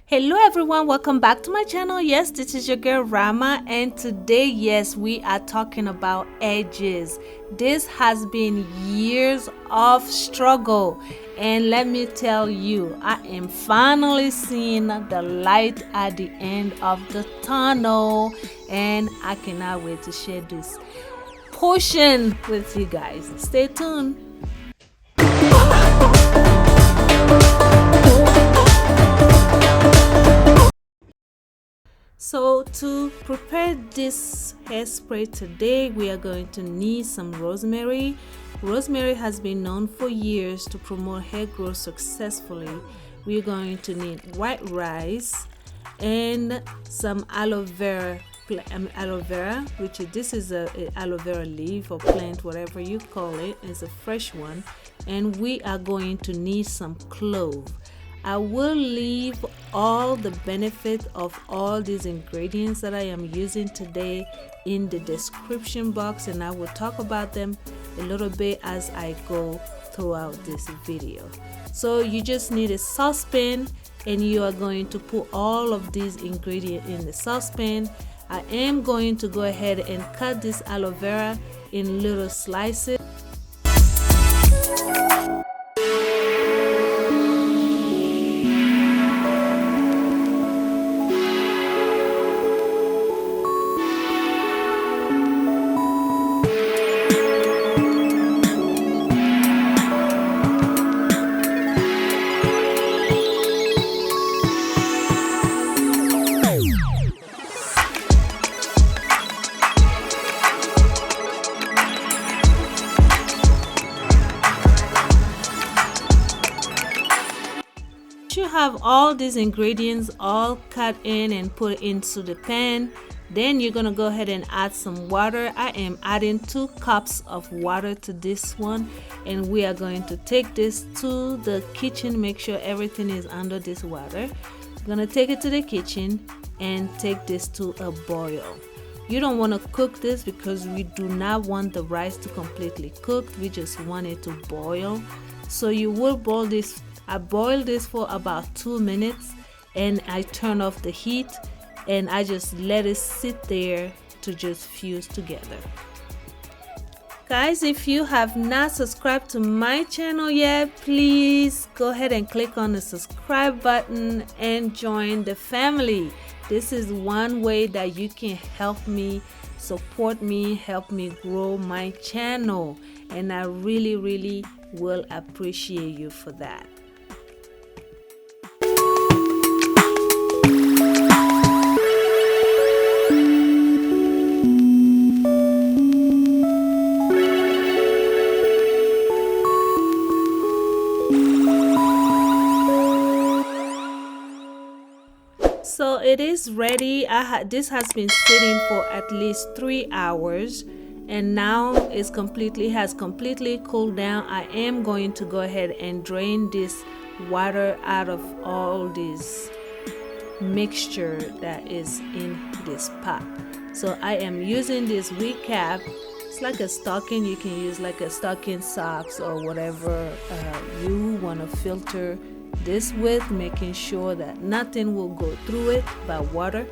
Hello everyone, welcome back to my channel. Yes, this is your girl Rama, and today, yes, we are talking about edges. This has been years of struggle, and let me tell you, I am finally seeing the light at the end of the tunnel, and I cannot wait to share this portion with you guys. Stay tuned. So to prepare this hairspray today, we are going to need some rosemary. Rosemary has been known for years to promote hair growth successfully. We're going to need white rice and some aloe vera, which is a aloe vera leaf or plant, whatever you call it. It's a fresh one. And we are going to need some clove. I will leave all the benefit of all these ingredients that I am using today in the description box, and I will talk about them a little bit as I go throughout this video. So you just need a saucepan, and you are going to put all of these ingredients in the saucepan. I am going to go ahead and cut this aloe vera in little slices. You have all these ingredients all cut in and put into the pan. Then you're gonna go ahead and add some water. I am adding 2 cups of water to this one, and we are going to take this to the kitchen. Make sure everything is under this water. I'm gonna take it to the kitchen and take this to a boil. You don't want to cook this because we do not want the rice to completely cook. We just want it to boil. So you will boil this. I boiled this for about 2 minutes, and I turn off the heat and I just let it sit there to just fuse together. Guys, if you have not subscribed to my channel yet, please go ahead and click on the subscribe button and join the family. This is one way that you can help me, support me, help me grow my channel, and I really will appreciate you for that. So it is ready. This has been sitting for at least 3 hours, and now it's has completely cooled down. I am going to go ahead and drain this water out of all this mixture that is in this pot. So I am using this wig cap. It's like a stocking. You can use like a stocking, socks, or whatever you want to filter this with, making sure that nothing will go through it by water.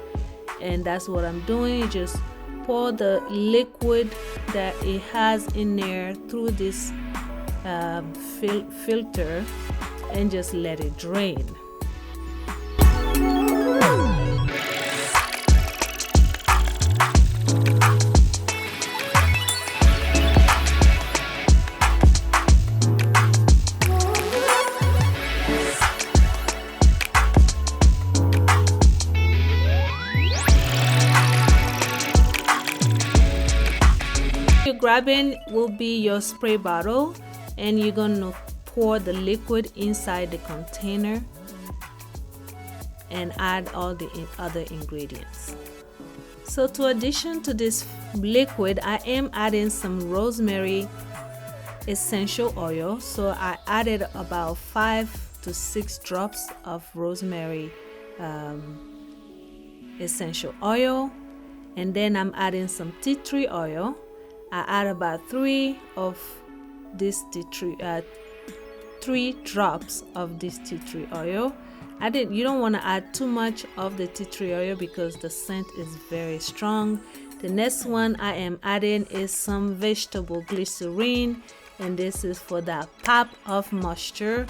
And that's what I'm doing. Just pour the liquid that it has in there through this filter and just let it drain. You're grabbing will be your spray bottle, and you're gonna pour the liquid inside the container and add all the other ingredients. So to addition to this liquid, I am adding some rosemary essential oil. So I added about 5 to 6 drops of rosemary essential oil, and then I'm adding some tea tree oil. I add about 3 of this 3 drops of this tea tree oil. You don't want to add too much of the tea tree oil because the scent is very strong. The next one I am adding is some vegetable glycerin, and this is for that pop of moisture,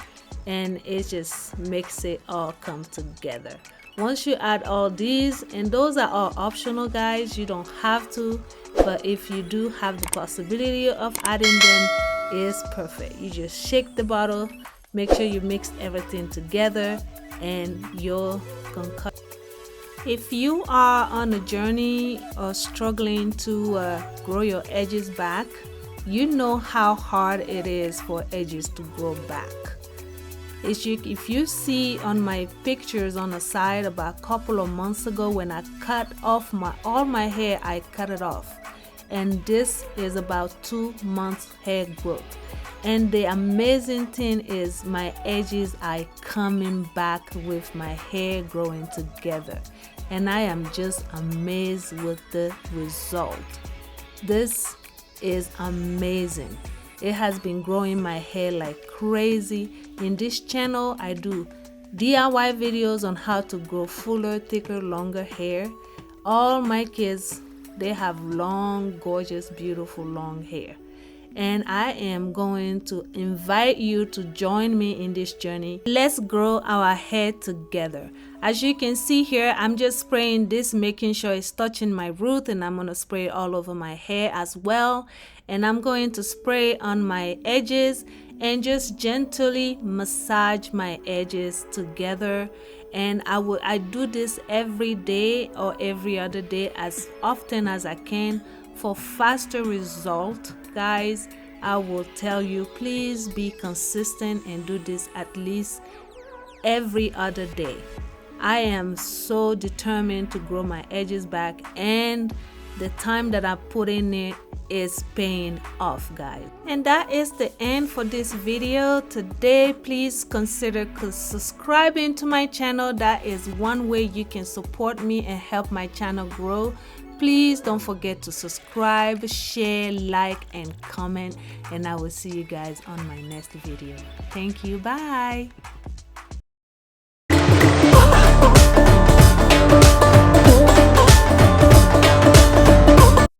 and it just makes it all come together. Once you add all these, and those are all optional guys, you don't have to, but if you do have the possibility of adding them, it's perfect. You just shake the bottle, make sure you mix everything together, and your concoction. If you are on a journey or struggling to grow your edges back, you know how hard it is for edges to grow back. If you see on my pictures on the side about a couple of months ago when I cut off all my hair, I cut it off. And this is about 2 months hair growth. And the amazing thing is my edges are coming back with my hair growing together. And I am just amazed with the result. This is amazing. It has been growing my hair like crazy. In this channel, I do DIY videos on how to grow fuller, thicker, longer hair. All my kids, they have long, gorgeous, beautiful long hair. And I am going to invite you to join me in this journey. Let's grow our hair together. As you can see here, I'm just spraying this, making sure it's touching my root, and I'm going to spray it all over my hair as well. And I'm going to spray on my edges and just gently massage my edges together. And I do this every day or every other day as often as I can for faster result. Guys, I will tell you, please be consistent and do this at least every other day. I am so determined to grow my edges back, and the time that I put in it is paying off, guys. And that is the end for this video today. Please consider subscribing to my channel. That is one way you can support me and help my channel grow. Please don't forget to subscribe, share, like, and comment, and I will see you guys on my next video. Thank you. Bye.